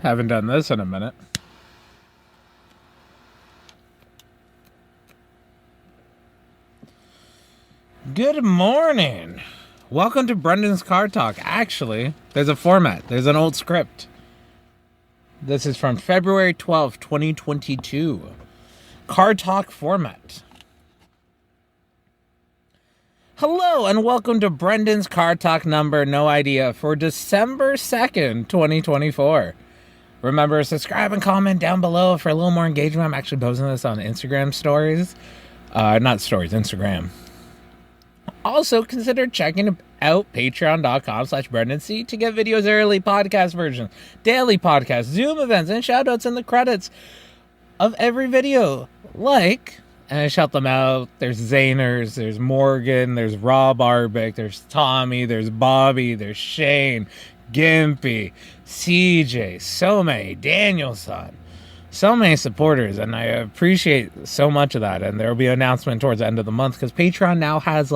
Haven't done this in a minute. Good morning. Welcome to Brendan's Car Talk. Actually, there's a format. There's an old script. This is from February 12th, 2022. Car Talk format. Hello and welcome to Brendan's Car Talk number no idea for December 2nd, 2024. Remember, subscribe and comment down below for a little more engagement. I'm actually posting this on Instagram stories. Not stories, Instagram. Also, consider checking out patreon.com/BrendanC to get videos early, podcast versions, daily podcasts, Zoom events, and shoutouts in the credits of every video. And I shout them out. There's Zayners, there's Morgan, there's Rob Arbick, there's Tommy, there's Bobby, there's Shane, Gimpy, CJ, so many, Danielson, so many supporters, and I appreciate so much of that. And there will be an announcement towards the end of the month because Patreon now has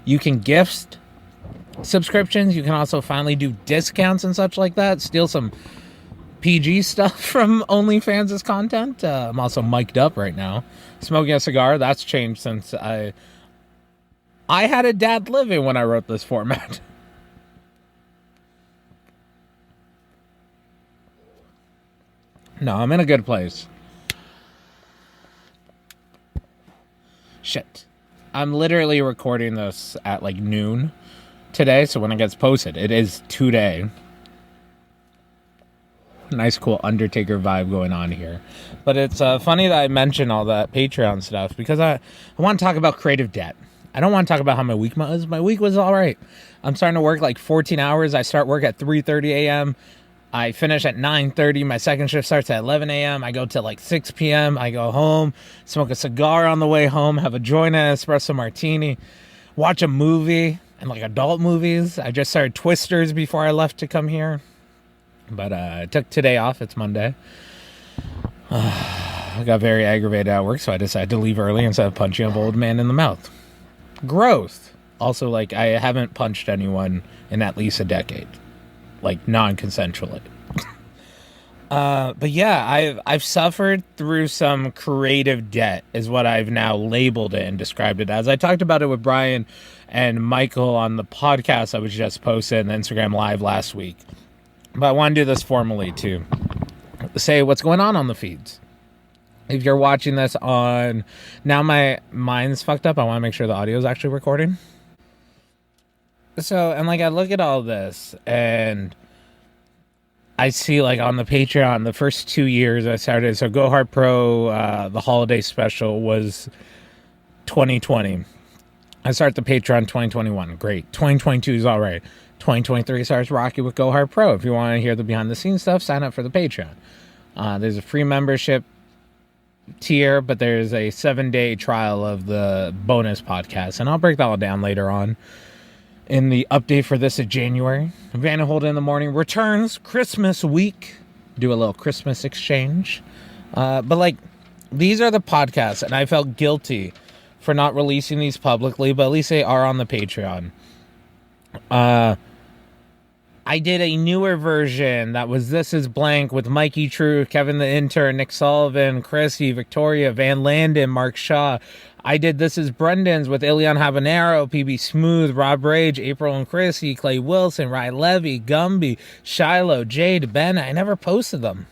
you can gift subscriptions. You can also finally do discounts and such like that. Steal some PG stuff from OnlyFans' content. I'm also mic'd up right now, smoking a cigar. That's changed since I had a dad living when I wrote this format. No, I'm in a good place. Shit. I'm literally recording this at noon today, so when it gets posted, it is today. Nice, cool Undertaker vibe going on here. But it's funny that I mention all that Patreon stuff because I want to talk about creative debt. I don't want to talk about how my week was. My week was all right. I'm starting to work 14 hours. I start work at 3:30 a.m., I finish at 9:30. My second shift starts at 11 a.m. I go till 6 p.m. I go home, smoke a cigar on the way home, have a joint and espresso martini, watch a movie, and adult movies. I just started Twisters before I left to come here. But I took today off. It's Monday. I got very aggravated at work, so I decided to leave early instead of punching an old man in the mouth. Growth. Also, I haven't punched anyone in at least a decade. Non-consensually. But yeah, I've suffered through some creative debt is what I've now labeled it and described it as. I talked about it with Brian and Michael on the podcast I was just posted on Instagram Live last week. But I want to do this formally to say what's going on the feeds. If you're watching this on... Now my mind's fucked up. I want to make sure the audio is actually recording. So, and I look at all this, and I see, on the Patreon, the first 2 years I started, so Go Hard Pro, the holiday special was 2020. I start the Patreon 2021, great. 2022 is all right. 2023 starts rocky with Go Hard Pro. If you want to hear the behind-the-scenes stuff, sign up for the Patreon. There's a free membership tier, but there's a 7-day trial of the bonus podcast, and I'll break that all down later on. In the update for this of January, Van Holden in the Morning returns Christmas week. Do a little Christmas exchange. But these are the podcasts, and I felt guilty for not releasing these publicly, but at least they are on the Patreon. I did a newer version that was This Is Blank with Mikey True, Kevin the Intern, Nick Sullivan, Chrissy, Victoria, Van Landen, Mark Shaw. I did This Is Brendan's with Ilion Habanero, PB Smooth, Rob Rage, April and Chrissy, Clay Wilson, Ryan Levy, Gumby, Shiloh, Jade, Ben. I never posted them.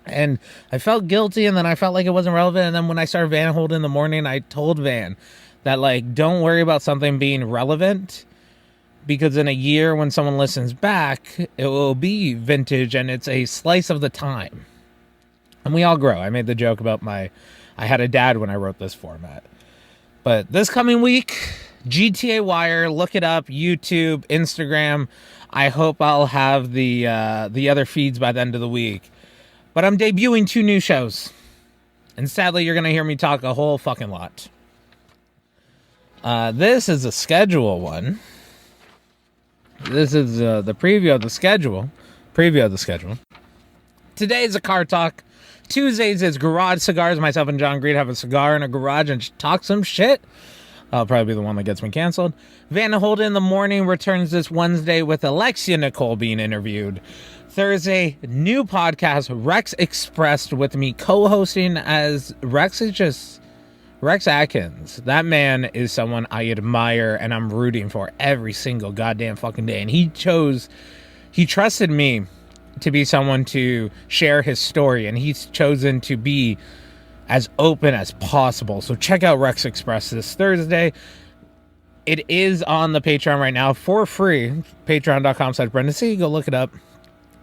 And I felt guilty, and then I felt like it wasn't relevant. And then when I started Van Holden in the Morning, I told Van that, don't worry about something being relevant, because in a year when someone listens back, it will be vintage, and it's a slice of the time. And we all grow. I made the joke about I had a dad when I wrote this format. But this coming week, GTA Wire, look it up, YouTube, Instagram. I hope I'll have the other feeds by the end of the week. But I'm debuting 2 new shows. And sadly, you're going to hear me talk a whole fucking lot. This is a schedule one. This is the preview of the schedule. Today is a car talk. Tuesdays is garage cigars. Myself and John Greed have a cigar in a garage and talk some shit. That'll probably be the one that gets me canceled. Van Holden in the Morning returns this Wednesday with Alexia Nicole being interviewed. Thursday, new podcast, Rex Expressed with me, co-hosting as Rex Atkins. That man is someone I admire and I'm rooting for every single goddamn fucking day. And he trusted me to be someone to share his story, and he's chosen to be as open as possible. So check out Rex Express this Thursday. It is on the Patreon right now for free. Patreon.com/Brendone C. Go look it up.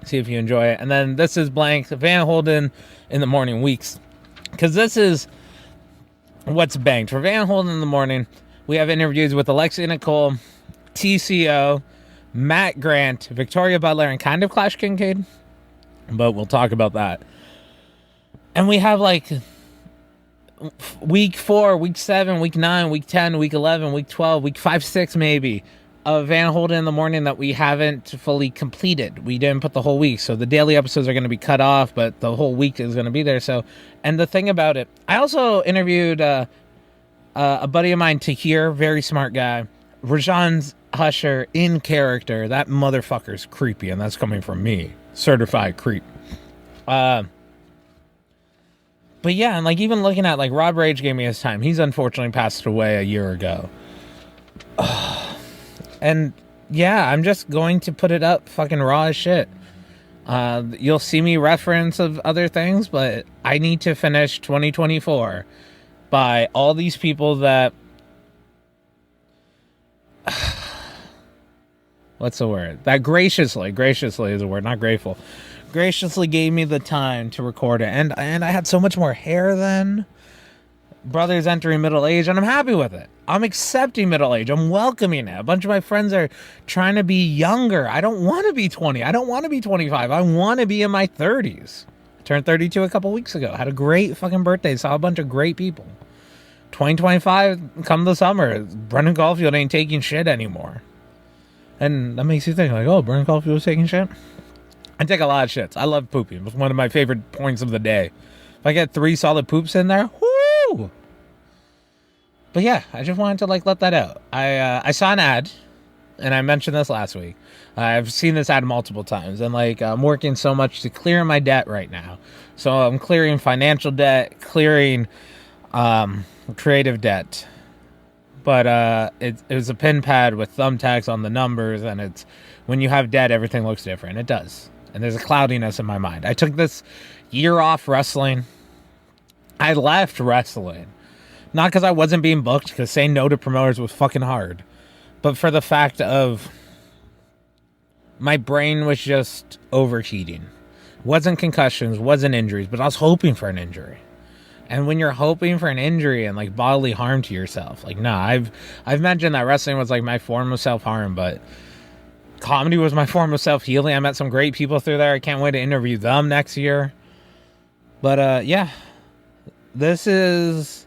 See if you enjoy it. And then this is blank Van Holden in the morning weeks, because this is what's banked. For Van Holden in the morning, we have interviews with Alexia Nicole, TCO, Matt Grant, Victoria Butler, and kind of Clash Kincaid, but we'll talk about that. And we have like week 4, week 7, week 9, week 10, week 11, week 12, week 5, 6 maybe of Van Holden in the morning that we haven't fully completed. We didn't put the whole week, so the daily episodes are going to be cut off, but the whole week is going to be there. So, and the thing about it, I also interviewed a buddy of mine, Tahir, very smart guy. Rajan's Husher in character. That motherfucker's creepy, and that's coming from me, certified creep. But yeah, and like even looking at like Rob Rage gave me his time. He's unfortunately passed away a year ago. And yeah, I'm just going to put it up fucking raw as shit. You'll see me reference of other things, but I need to finish 2024 by all these people that what's the word? That graciously is a word, not grateful. Graciously gave me the time to record it. And I had so much more hair then. Brother's entering middle age, and I'm happy with it. I'm accepting middle age. I'm welcoming it. A bunch of my friends are trying to be younger. I don't want to be 20. I don't want to be 25. I want to be in my 30s. I turned 32 a couple weeks ago. Had a great fucking birthday. Saw a bunch of great people. 2025, come the summer, Brendone Caulfield ain't taking shit anymore. And that makes you think, like, oh, Brendone Caulfield was taking shit? I take a lot of shits. I love pooping. It's one of my favorite points of the day. If I get 3 solid poops in there, whoo! But yeah, I just wanted to like let that out. I saw an ad, and I mentioned this last week. I've seen this ad multiple times, and like I'm working so much to clear my debt right now. So I'm clearing financial debt, clearing creative debt. But it was a pin pad with thumbtacks on the numbers, and it's when you have debt, everything looks different. It does. And there's a cloudiness in my mind. I took this year off wrestling. I left wrestling. Not because I wasn't being booked, because saying no to promoters was fucking hard. But for the fact of my brain was just overheating. Wasn't concussions, wasn't injuries, but I was hoping for an injury. And when you're hoping for an injury and like bodily harm to yourself, like nah, I've mentioned that wrestling was like my form of self-harm, but comedy was my form of self-healing. I met some great people through there. I can't wait to interview them next year. But yeah, this is...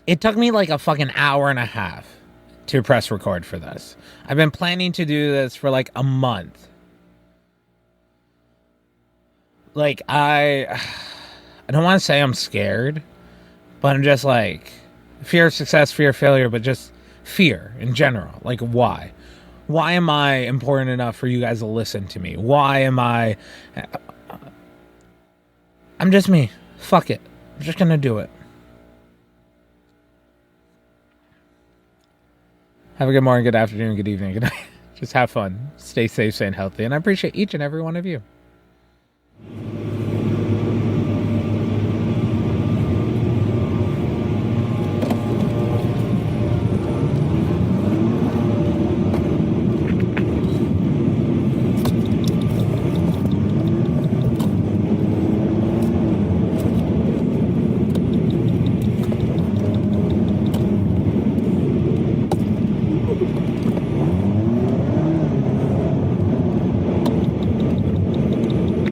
It took me like a fucking hour and a half to press record for this. I've been planning to do this for like a month. Like I don't want to say I'm scared, but I'm just like fear of success, fear of failure, but just fear in general. Like why? Why am I important enough for you guys to listen to me? Why am I... I'm just me. Fuck it. I'm just gonna do it. Have a good morning, good afternoon, good evening, good night. Just have fun. Stay safe, stay healthy. And I appreciate each and every one of you.